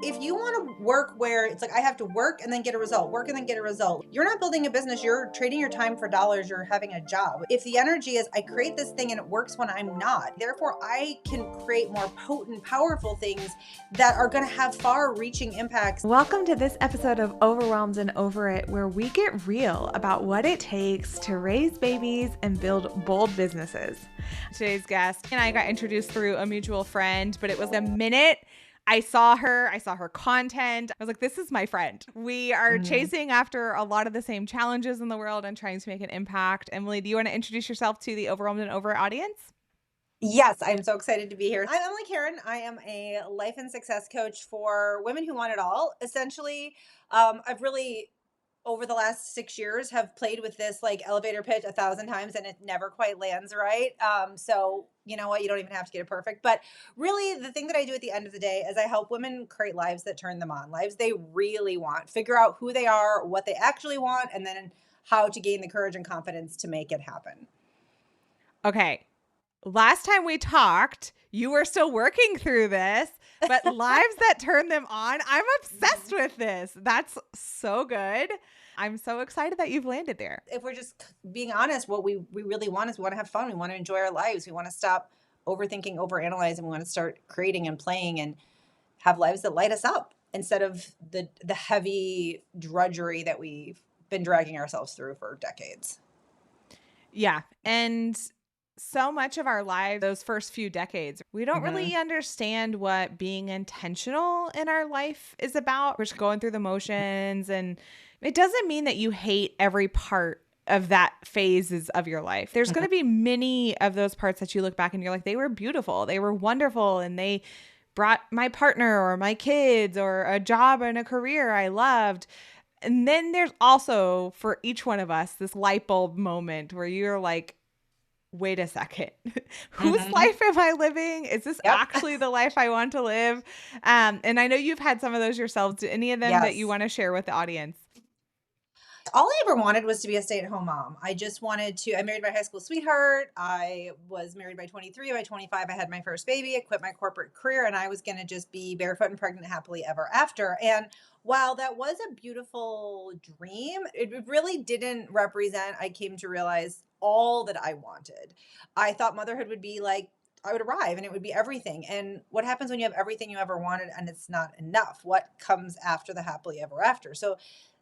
If you want to work where it's like I have to work and then get a result, work and then get a result, you're not building a business. You're trading your time for dollars. You're having a job. If the energy is I create this thing and it works when I'm not, therefore I can create more potent, powerful things that are going to have far reaching impacts. Welcome to this episode of Overwhelmed and Over It, where we get real about what it takes to raise babies and build bold businesses. Today's guest and I got introduced through a mutual friend, but it was the minute I saw her content. I was like, this is my friend. We are chasing after a lot of the same challenges in the world and trying to make an impact. Emilie, do you want to introduce yourself to the Overwhelmed and Over It audience? Yes, I'm so excited to be here. I'm Emilie Karun. I am a life and success coach for women who want it all. Essentially, I've really over the last 6 years have played with this like elevator pitch 1,000 times and it never quite lands right. So you know what? You don't even have to get it perfect. But really the thing that I do at the end of the day is I help women create lives that turn them on, lives they really want, figure out who they are, what they actually want, and then how to gain the courage and confidence to make it happen. Okay. Last time we talked, you were still working through this, but lives that turn them on, I'm obsessed with this. That's so good. I'm so excited that you've landed there. If we're just being honest, what we really want is we want to have fun. We want to enjoy our lives. We want to stop overthinking, overanalyzing. We want to start creating and playing and have lives that light us up instead of the heavy drudgery that we've been dragging ourselves through for decades. Yeah. And so much of our lives, those first few decades, we don't really understand what being intentional in our life is about. We're just going through the motions, and it doesn't mean that you hate every part of that phases of your life. There's going to be many of those parts that you look back and you're like, they were beautiful, they were wonderful, and they brought my partner or my kids or a job and a career I loved. And then there's also, for each one of us, this light bulb moment where you're like, wait a second, whose life am I living? Is this actually the life I want to live? And I know you've had some of those yourself. Do any of them that you want to share with the audience? All I ever wanted was to be a stay-at-home mom. I just wanted to, I married my high school sweetheart. I was married by 23. By 25, I had my first baby. I quit my corporate career and I was going to just be barefoot and pregnant happily ever after. And while that was a beautiful dream, it really didn't represent, I came to realize, all that I wanted. I thought motherhood would be like, I would arrive and it would be everything. And what happens when you have everything you ever wanted and it's not enough? What comes after the happily ever after? So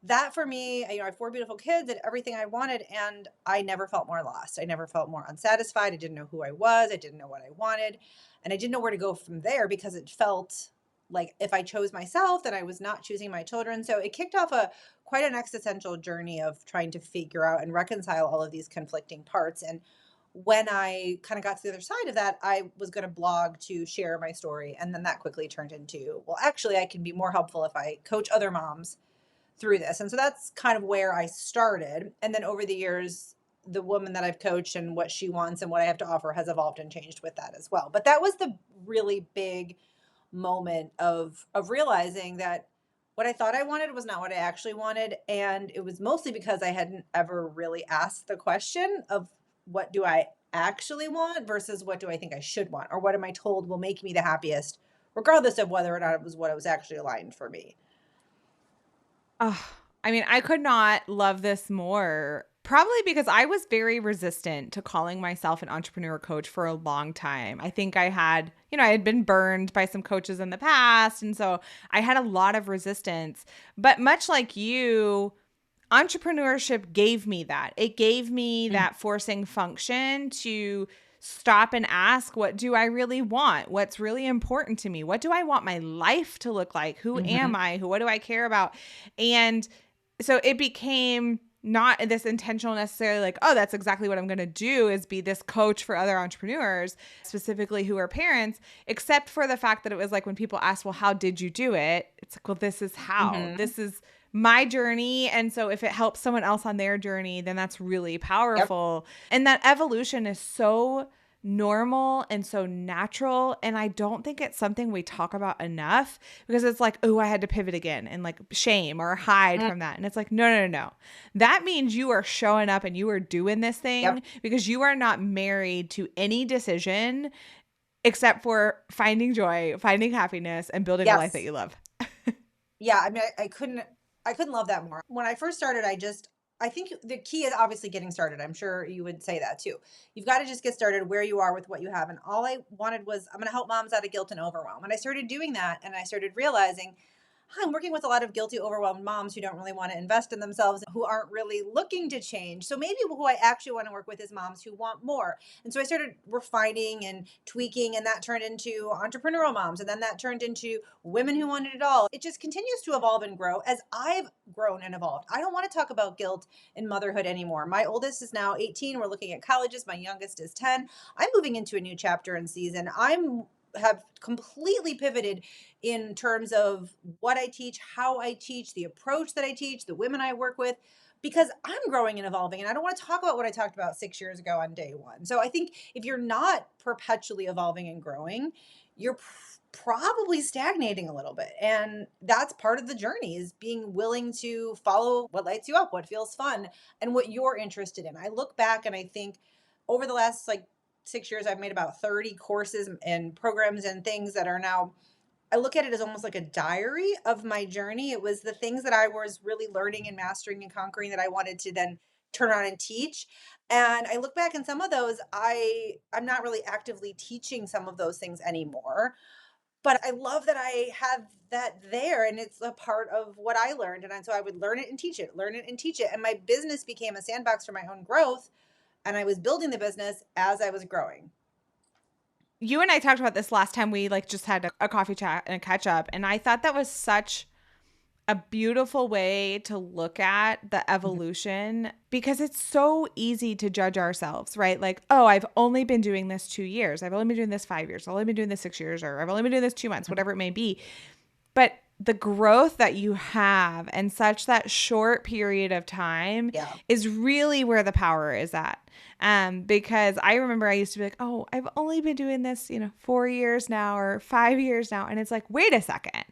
that for me, I have 4 beautiful kids and everything I wanted, and I never felt more lost. I never felt more unsatisfied. I didn't know who I was. I didn't know what I wanted, and I didn't know where to go from there because it felt like if I chose myself, then I was not choosing my children. So it kicked off quite an existential journey of trying to figure out and reconcile all of these conflicting parts. And when I kind of got to the other side of that, I was going to blog to share my story, and then that quickly turned into, well, actually, I can be more helpful if I coach other moms through this. And so that's kind of where I started. And then over the years, the woman that I've coached and what she wants and what I have to offer has evolved and changed with that as well. But that was the really big moment of realizing that what I thought I wanted was not what I actually wanted. And it was mostly because I hadn't ever really asked the question of what do I actually want versus what do I think I should want, or what am I told will make me the happiest, regardless of whether or not it was what was actually aligned for me. Oh, I mean, I could not love this more, probably because I was very resistant to calling myself an entrepreneur coach for a long time. I think I had been burned by some coaches in the past. And so I had a lot of resistance. But much like you, entrepreneurship gave me that. It gave me that forcing function to stop and ask, what do I really want? What's really important to me? What do I want my life to look like? Who am I? What do I care about? And so it became not this intentional necessarily like, oh, that's exactly what I'm going to do is be this coach for other entrepreneurs, specifically who are parents, except for the fact that it was like when people ask, well, how did you do it? It's like, well, this is how. This is my journey. And so if it helps someone else on their journey, then that's really powerful. Yep. And that evolution is so normal and so natural. And I don't think it's something we talk about enough because it's like, oh, I had to pivot again and like shame or hide from that. And it's like, no. That means you are showing up and you are doing this thing because you are not married to any decision except for finding joy, finding happiness, and building a life that you love. Yeah, I mean, I couldn't love that more. When I first started, I think the key is obviously getting started. I'm sure you would say that too. You've got to just get started where you are with what you have. And all I wanted was, I'm going to help moms out of guilt and overwhelm. And I started doing that, and I started realizing, "Huh, I'm working with a lot of guilty, overwhelmed moms who don't really want to invest in themselves, who aren't really looking to change. So maybe who I actually want to work with is moms who want more." And so I started refining and tweaking, and that turned into entrepreneurial moms. And then that turned into women who wanted it all. It just continues to evolve and grow as I've grown and evolved. I don't want to talk about guilt in motherhood anymore. My oldest is now 18. We're looking at colleges. My youngest is 10. I'm moving into a new chapter and season. I'm have completely pivoted in terms of what I teach, how I teach, the approach that I teach, the women I work with, because I'm growing and evolving. And I don't want to talk about what I talked about 6 years ago on day one. So I think if you're not perpetually evolving and growing, you're probably stagnating a little bit. And that's part of the journey, is being willing to follow what lights you up, what feels fun, and what you're interested in. I look back and I think over the last like 6 years, I've made about 30 courses and programs and things that are now, I look at it as almost like a diary of my journey. It was the things that I was really learning and mastering and conquering that I wanted to then turn around and teach. And I look back, and some of those I'm not really actively teaching some of those things anymore. But I love that I have that there, and it's a part of what I learned. And so I would learn it and teach it, learn it and teach it. And my business became a sandbox for my own growth. And I was building the business as I was growing. You and I talked about this last time we like just had a coffee chat and a catch up, and I thought that was such a beautiful way to look at the Mhm. evolution, because it's so easy to judge ourselves, right? Like, oh, I've only been doing this 2 years. I've only been doing this 5 years. I've only been doing this 6 years, or I've only been doing this 2 months, Mhm. whatever it may be. But the growth that you have in such that short period of time Yeah. is really where the power is at. Because I remember I used to be like, oh, I've only been doing this, 4 years now or 5 years now. And it's like, wait a second.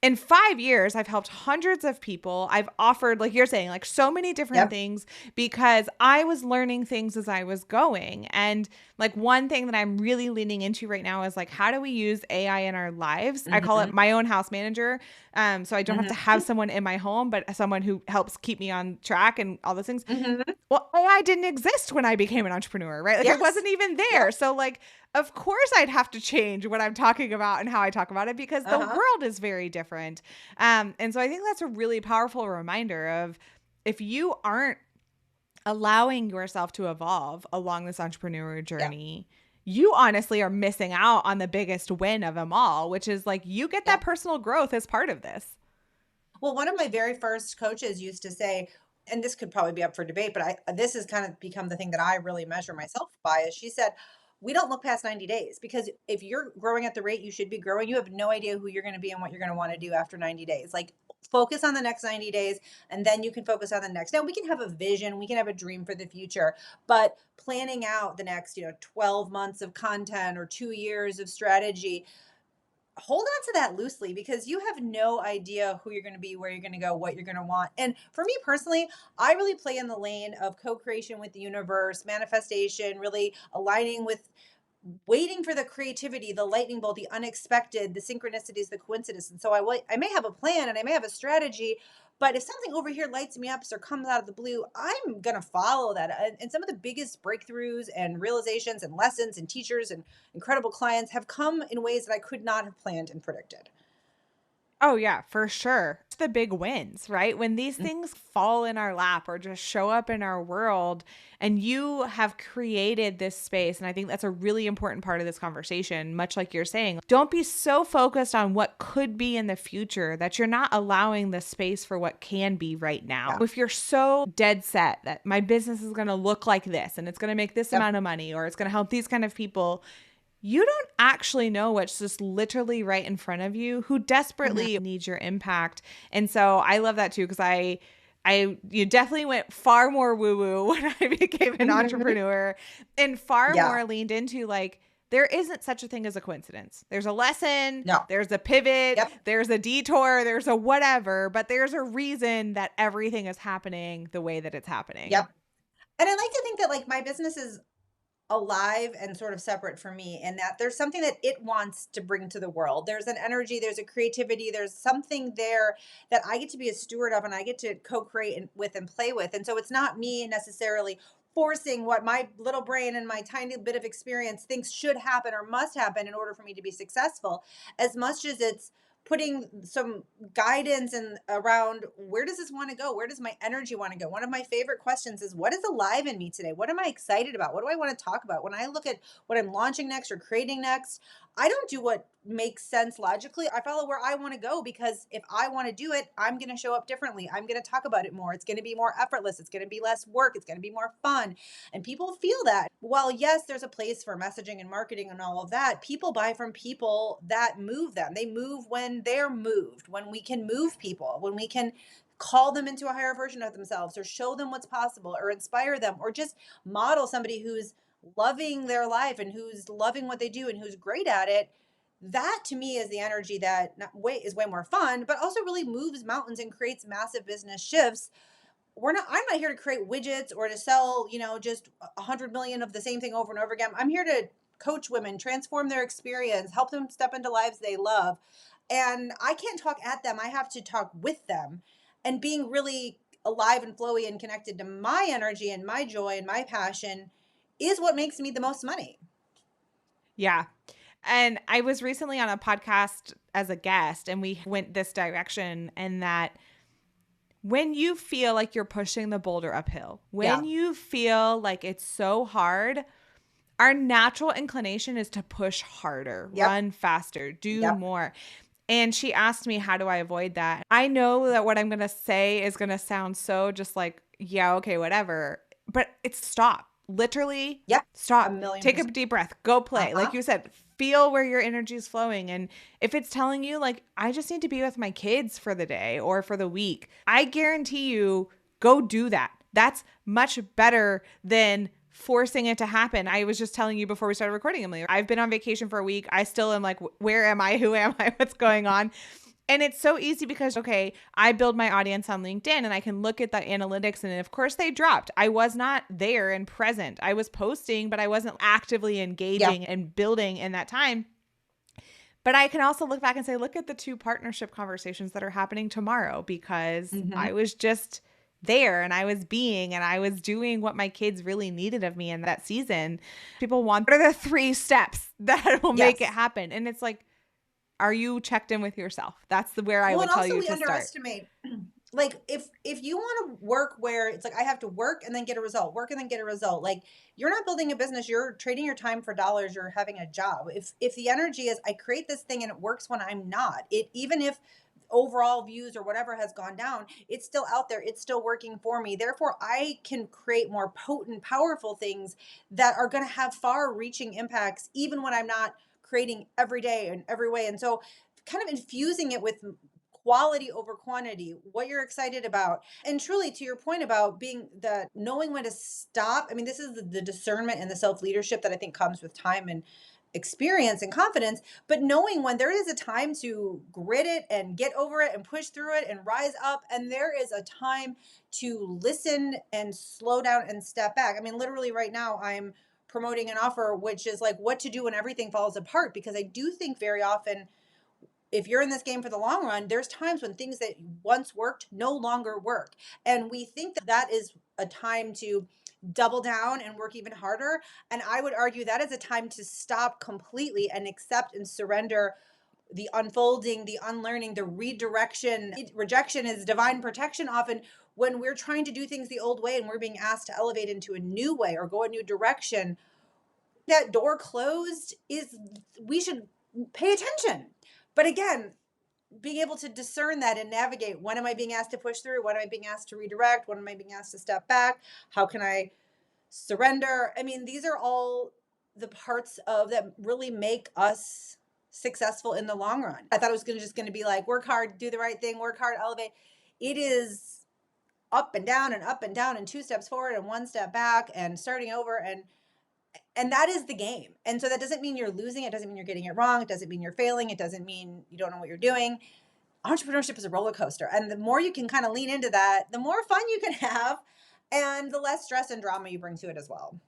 In 5 years, I've helped hundreds of people. I've offered, like you're saying, like so many different Yep. things because I was learning things as I was going. And like one thing that I'm really leaning into right now is like, how do we use AI in our lives? I call it Mhm. my own house manager. So I don't have to Mhm. have someone in my home, but someone who helps keep me on track and all those things. Mhm. Well, AI didn't exist when I became an entrepreneur, right? Like it Yes. wasn't even Yep. there. So like of course I'd have to change what I'm talking about and how I talk about it because the Uh-huh. world is very different. And so I think that's a really powerful reminder of if you aren't allowing yourself to evolve along this entrepreneurial Yeah. journey, you honestly are missing out on the biggest win of them all, which is like you get that Yep. personal growth as part of this. Well, one of my very first coaches used to say, and this could probably be up for debate, but this has kind of become the thing that I really measure myself by, is she said, we don't look past 90 days, because if you're growing at the rate you should be growing, you have no idea who you're going to be and what you're going to want to do after 90 days. Like, focus on the next 90 days, and then you can focus on the next. Now, we can have a vision, we can have a dream for the future, but planning out the next, 12 months of content or 2 years of strategy, hold on to that loosely, because you have no idea who you're going to be, where you're going to go, what you're going to want. And for me personally, I really play in the lane of co-creation with the universe, manifestation, really aligning with, waiting for the creativity, the lightning bolt, the unexpected, the synchronicities, the coincidence. And so I may have a plan and I may have a strategy, but if something over here lights me up or comes out of the blue, I'm going to follow that. And some of the biggest breakthroughs and realizations and lessons and teachers and incredible clients have come in ways that I could not have planned and predicted. Oh, yeah, for sure. It's the big wins, right? When these Mm. things fall in our lap or just show up in our world, and you have created this space. And I think that's a really important part of this conversation, much like you're saying. Don't be so focused on what could be in the future that you're not allowing the space for what can be right now. Yeah. If you're so dead set that my business is going to look like this and it's going to make this Yep. amount of money or it's going to help these kind of people, you don't actually know what's just literally right in front of you who Mhm. desperately needs your impact. And so I love that too, because I you definitely went far more woo woo when I became an Mhm. entrepreneur, and far Yeah. more leaned into like there isn't such a thing as a coincidence. There's a lesson, No. there's a pivot, Yep. there's a detour, there's a whatever, but there's a reason that everything is happening the way that it's happening. Yep. And I like to think that, like, my business is alive and sort of separate from me, and that there's something that it wants to bring to the world. There's an energy, there's a creativity, there's something there that I get to be a steward of and I get to co-create with and play with. And so it's not me necessarily forcing what my little brain and my tiny bit of experience thinks should happen or must happen in order for me to be successful, as much as it's putting some guidance and around where does this want to go? Where does my energy want to go? One of my favorite questions is what is alive in me today? What am I excited about? What do I want to talk about? When I look at what I'm launching next or creating next, I don't do what makes sense logically. I follow where I want to go because if I want to do it, I'm going to show up differently. I'm going to talk about it more. It's going to be more effortless. It's going to be less work. It's going to be more fun. And people feel that. While, yes, there's a place for messaging and marketing and all of that, people buy from people that move them. They move when they're moved, when we can move people, when we can call them into a higher version of themselves or show them what's possible or inspire them or just model somebody who's loving their life and who's loving what they do and who's great at it. That to me is the energy that is way more fun, but also really moves mountains and creates massive business shifts. I'm not here to create widgets or to sell, just 100 million of the same thing over and over again. I'm here to coach women, transform their experience, help them step into lives they love. And I can't talk at them. I have to talk with them, and being really alive and flowy and connected to my energy and my joy and my passion is what makes me the most money. Yeah. And I was recently on a podcast as a guest, and we went this direction, and that when you feel like you're pushing the boulder uphill, when you feel like it's so hard, our natural inclination is to push harder, Yep. run faster, do Yep. more. And she asked me, how do I avoid that? I know that what I'm going to say is going to sound so just like, yeah, okay, whatever. But it's stop. Literally, Yep. stop. 1,000,000%. Take a deep breath. Go play. Uh-huh. Like you said, feel where your energy is flowing. And if it's telling you, like, I just need to be with my kids for the day or for the week, I guarantee you, go do that. That's much better than forcing it to happen. I was just telling you before we started recording, Emilie, I've been on vacation for a week. I still am like, where am I? Who am I? What's going on? And it's so easy because, okay, I build my audience on LinkedIn and I can look at the analytics, and of course they dropped. I was not there and present. I was posting, but I wasn't actively engaging and building in that time. But I can also look back and say, look at the 2 partnership conversations that are happening tomorrow, because I was just there and I was being and I was doing what my kids really needed of me in that season. People want, what are the 3 steps that will make it happen? And it's like, are you checked in with yourself? That's where I would tell you to start. Underestimate. Like if you want to work where it's like I have to work and then get a result, work and then get a result. Like you're not building a business, you're trading your time for dollars, you're having a job. If the energy is I create this thing and it works when I'm not, it even if overall views or whatever has gone down, it's still out there, it's still working for me. Therefore, I can create more potent, powerful things that are going to have far reaching impacts even when I'm not creating every day in every way. And so kind of infusing it with quality over quantity, what you're excited about. And truly to your point about being the knowing when to stop. I mean, this is the discernment and the self-leadership that I think comes with time and experience and confidence, but knowing when there is a time to grit it and get over it and push through it and rise up, and there is a time to listen and slow down and step back. I mean, literally right now I'm promoting an offer which is like what to do when everything falls apart, because I do think very often if you're in this game for the long run, there's times when things that once worked no longer work. And we think that that is a time to double down and work even harder. And I would argue that is a time to stop completely and accept and surrender the unfolding, the unlearning, the redirection. Rejection is divine protection often when we're trying to do things the old way and we're being asked to elevate into a new way or go a new direction. That door closed is, we should pay attention. But again, being able to discern that and navigate, when am I being asked to push through? When am I being asked to redirect? When am I being asked to step back? How can I surrender? I mean, these are all the parts of that really make us successful in the long run. I thought it was just going to be like work hard, do the right thing, work hard, elevate. It is up and down and up and down and 2 steps forward and 1 step back and starting over, and that is the game. And so that doesn't mean you're losing. It doesn't mean you're getting it wrong. It doesn't mean you're failing. It doesn't mean you don't know what you're doing. Entrepreneurship is a roller coaster. And the more you can kind of lean into that, the more fun you can have and the less stress and drama you bring to it as well.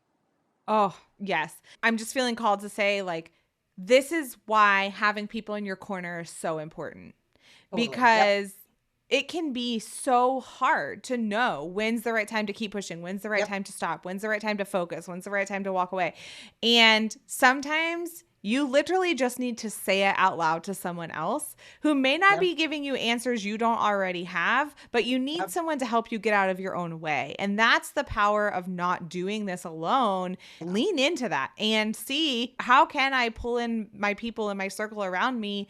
Oh, yes. I'm just feeling called to say, like, this is why having people in your corner is so important, Totally. Yep. because it can be so hard to know when's the right time to keep pushing, when's the right Yep. time to stop, when's the right time to focus, when's the right time to walk away. And sometimes you literally just need to say it out loud to someone else who may not Yep. be giving you answers you don't already have, but you need Yep. someone to help you get out of your own way. And that's the power of not doing this alone. Lean into that and see, how can I pull in my people in my circle around me,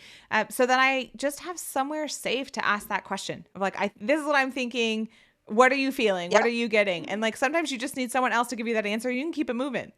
so that I just have somewhere safe to ask that question of like, this is what I'm thinking. What are you feeling? What are Yep. you getting? And like, sometimes you just need someone else to give you that answer. You can keep it moving.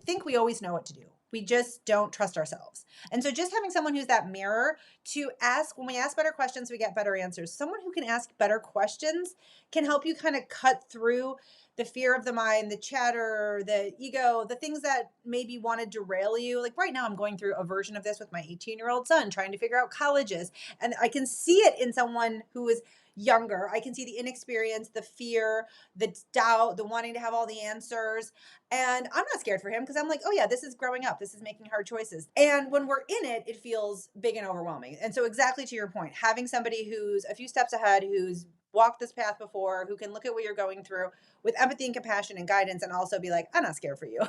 Think we always know what to do. We just don't trust ourselves. And so just having someone who's that mirror to ask, when we ask better questions, we get better answers. Someone who can ask better questions can help you kind of cut through the fear of the mind, the chatter, the ego, the things that maybe want to derail you. Like right now, I'm going through a version of this with my 18-year-old son, trying to figure out colleges. And I can see it in someone who is younger. I can see the inexperience, the fear, the doubt, the wanting to have all the answers. And I'm not scared for him because I'm like, oh yeah, this is growing up. This is making hard choices. And when we're in it, it feels big and overwhelming. And so exactly to your point, having somebody who's a few steps ahead, who's walked this path before, who can look at what you're going through with empathy and compassion and guidance, and also be like, I'm not scared for you.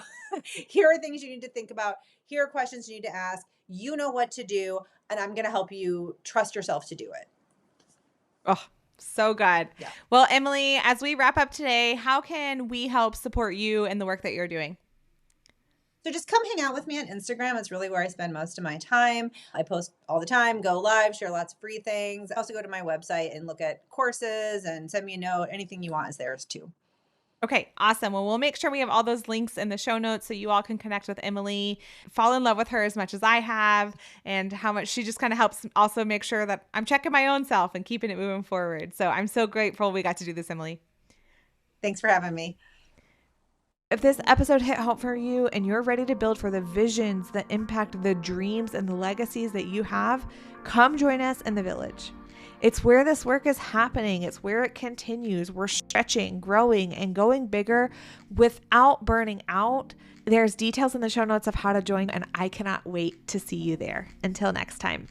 Here are things you need to think about. Here are questions you need to ask. You know what to do, and I'm going to help you trust yourself to do it. Oh, so good. Yeah. Well, Emilie, as we wrap up today, how can we help support you in the work that you're doing? So just come hang out with me on Instagram. It's really where I spend most of my time. I post all the time, go live, share lots of free things. Also go to my website and look at courses and send me a note. Anything you want is there too. Okay, awesome. Well, we'll make sure we have all those links in the show notes so you all can connect with Emilie, fall in love with her as much as I have, and how much she just kind of helps also make sure that I'm checking my own self and keeping it moving forward. So I'm so grateful we got to do this, Emilie. Thanks for having me. If this episode hit home for you and you're ready to build for the visions that impact the dreams and the legacies that you have, come join us in the village. It's where this work is happening. It's where it continues. We're stretching, growing, and going bigger without burning out. There's details in the show notes of how to join, and I cannot wait to see you there. Until next time.